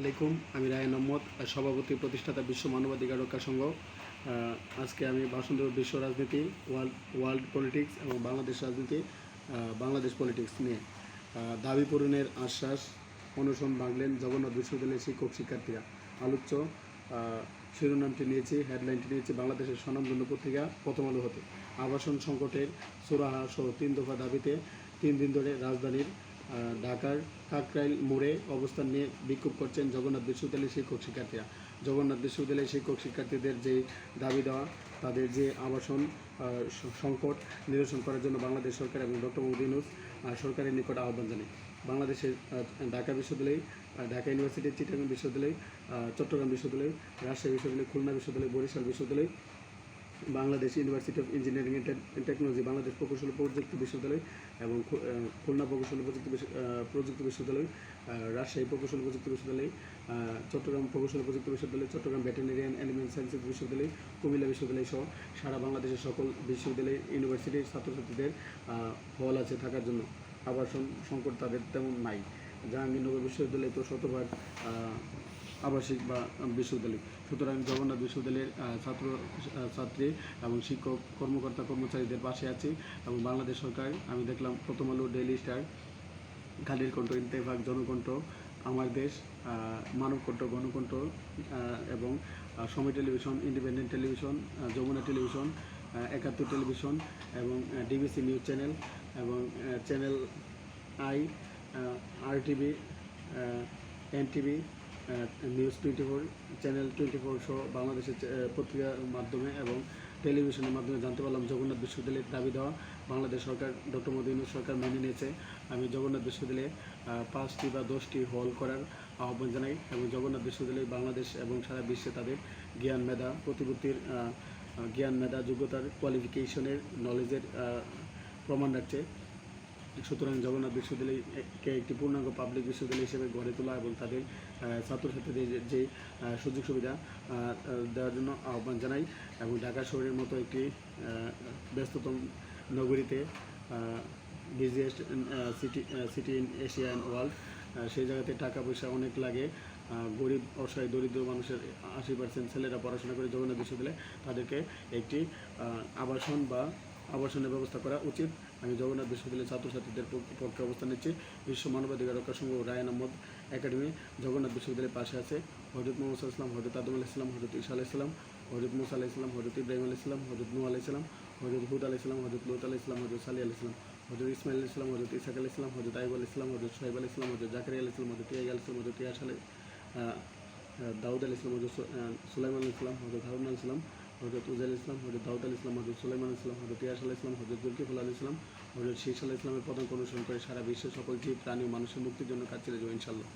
আলাইকুম। আমি রায়হান আহমদ, সভাপতি প্রতিষ্ঠাতা বিশ্ব মানবাধিকার রক্ষা সংঘ। আজকে আমি ভাষণ দেব বিশ্ব রাজনীতি, ওয়ার্ল্ড পলিটিক্স এবং বাংলাদেশ রাজনীতি, বাংলাদেশ পলিটিক্স নিয়ে। দাবি পূরণের আশ্বাস, অনশন ভাঙলেন জগন্নাথ বিশ্ববিদ্যালয়ের শিক্ষক শিক্ষার্থীরা। আলোচ্য শিরোনামটি নিয়েছি, হেডলাইনটি নিয়েছি বাংলাদেশের স্বনামধন্য পত্রিকা প্রথম আলো হতে। আবাসন সংকটের সুরাহা সহ 3 দফা দাবিতে 3 দিন ধরে রাজধানীর ঢাকার কাকরাইল মোড়ে অবস্থান নিয়ে বিক্ষোভ করছেন জগন্নাথ বিশ্ববিদ্যালয়ের শিক্ষক শিক্ষার্থীরা। জগন্নাথ বিশ্ববিদ্যালয়ের শিক্ষক শিক্ষার্থীদের যে দাবি দেওয়া, তাদের যে আবাসন সংকট নিরসন করার জন্য বাংলাদেশ সরকার এবং ডক্টর মোহাম্মদ ইউনূস সরকারের নিকট আহ্বান জানায়। বাংলাদেশের ঢাকা বিশ্ববিদ্যালয়, ঢাকা ইউনিভার্সিটি, চিটাগাং বিশ্ববিদ্যালয়, চট্টগ্রাম বিশ্ববিদ্যালয়, রাজশাহী বিশ্ববিদ্যালয়, খুলনা বিশ্ববিদ্যালয়, বরিশাল বিশ্ববিদ্যালয়, Bangladesh university of engineering and technology, Bangladesh প্রকৌশল প্রযুক্তি বিশ্ববিদ্যালয় এবং খুলনা প্রকৌশল প্রযুক্তি বিশ্ববিদ্যালয়, রাজশাহী প্রকৌশল প্রযুক্তি বিশ্ববিদ্যালয়, চট্টগ্রাম প্রকৌশল প্রযুক্তি বিশ্ববিদ্যালয়, চট্টগ্রাম ভেটেরিনারি এলিমেন্ট সায়েন্সেস বিশ্ববিদ্যালয়, কুমিল্লা বিশ্ববিদ্যালয় সহ সারা বাংলাদেশের সকল বিশ্ববিদ্যালয়, ইউনিভার্সিটির ছাত্রছাত্রীদের হল আছে থাকার জন্য। আবাসন সংকট তাদের তেমন নাই। জাহাঙ্গীরনগর বিশ্ববিদ্যালয় তো শতভাগ আবাসিক বা বিশ্ববিদ্যালয়। সুতরাং জগন্নাথ বিশ্ববিদ্যালয়ের ছাত্রী এবং শিক্ষক কর্মকর্তা কর্মচারীদের পাশে আছি। এবং বাংলাদেশ সরকার, আমি দেখলাম প্রথম আলো, ডেইলি স্টার, খালির কণ্ঠ, ইত্তেফাক, জনকণ্ঠ, আমার দেশ, মানবকণ্ঠ, গণকণ্ঠ এবং Somoy television, independent television, Jamuna television, 71 television এবং ডিবিসি নিউজ চ্যানেল এবং channel I, RTV, NTV, news 24, channel 24 সহ বাংলাদেশের পত্রিকার মাধ্যমে এবং টেলিভিশনের মাধ্যমে জানতে পারলাম জগন্নাথ বিশ্ববিদ্যালয়ের দাবি দেওয়া বাংলাদেশ সরকার, ডক্টর মোহাম্মদ ইউনূস সরকার মেনে নিয়েছে। আমি জগন্নাথ বিশ্ববিদ্যালয়ে 5টি বা 10টি হল করার আহ্বান জানাই এবং জগন্নাথ বিশ্ববিদ্যালয় বাংলাদেশ এবং সারা বিশ্বে তাদের জ্ঞান মেধা, প্রতিপত্তির জ্ঞান মেধা, যোগ্যতার, কোয়ালিফিকেশনের, নলেজের প্রমাণ রাখছে। সুতরাং জগন্নাথ বিশ্ববিদ্যালয়কে একটি পূর্ণাঙ্গ পাবলিক বিশ্ববিদ্যালয় হিসেবে গড়ে তোলা এবং তাদের ছাত্রছাত্রীদের যে সুযোগ সুবিধা দেওয়ার জন্য আহ্বান জানাই। এবং ঢাকা শহরের মতো একটি ব্যস্ততম নগরীতে, busiest city in Asia and world, সেই জায়গাতে টাকা পয়সা অনেক লাগে। গরিব, অসহায়, দরিদ্র মানুষের 80% ছেলেরা পড়াশোনা করে জগন্নাথ বিশ্ববিদ্যালয়ে, তাদেরকে একটি আবাসনের ব্যবস্থা করা উচিত। আমি জগন্নাথ বিশ্ববিদ্যালয়ের ছাত্রছাত্রীদের পক্ষে অবস্থান নিচ্ছি। বিশ্ব মানবাধিকার রক্ষা সংঘ, রায়হান আহমদ একাডেমি জগন্নাথ বিশ্ববিদ্যালয়ের পাশে আছে। হযরত মুহাম্মদ সাল্লাল্লাহু আলাইহি ওয়াসাল্লাম, হযরত আদম আলাইহিস সালাম, হযরত ঈসা আলাইহিস সালাম, হযরত মুসা আলাইহিস সালাম, হযরত ইব্রাহিম আলাইহিস সালাম, হযরত নূহ আলাইহিস সালাম, হযরত হুদ আলাইহিস সালাম, হযরত লূত আলাইহিস সালাম, হযরত সালেহ আলাইহিস সালাম, হযরত ইসমাঈল আলাইহিস সালাম, হযরত ইসহাক আলাইহিস সালাম, হযরত আইয়ুব আলাইহিস সালাম, হযরত শুআয়ব আলাইহিস সালাম, হযরত জাকারিয়া আলাইহিস সালাম, হযরত ইয়াহইয়া আলাইহিস সালাম, হযরত দাউদ আলাইহিস সালাম, হযরত সুলাইমান আলাইহিস সালাম, হযরত হারুন আলাইহিস সালাম, হযরত উজাইর আলাইহিস সালাম, হযরত দাউদ আলাইহিস সালাম, হযরত সুলাইমান আলাইহিস সালাম, হযরত ইয়াস আলাইহিস সালাম, হযরত যুলকিফল আলাইহিস সালাম, হযরত শীশ আলাইহিস সালামের পদাঙ্ক অনুসরণ করে সারা বিশ্বের সকল জীব, প্রাণী ও মানুষের মুক্তির জন্য কাজ চালিয়ে যাবো ইনশাআল্লাহ।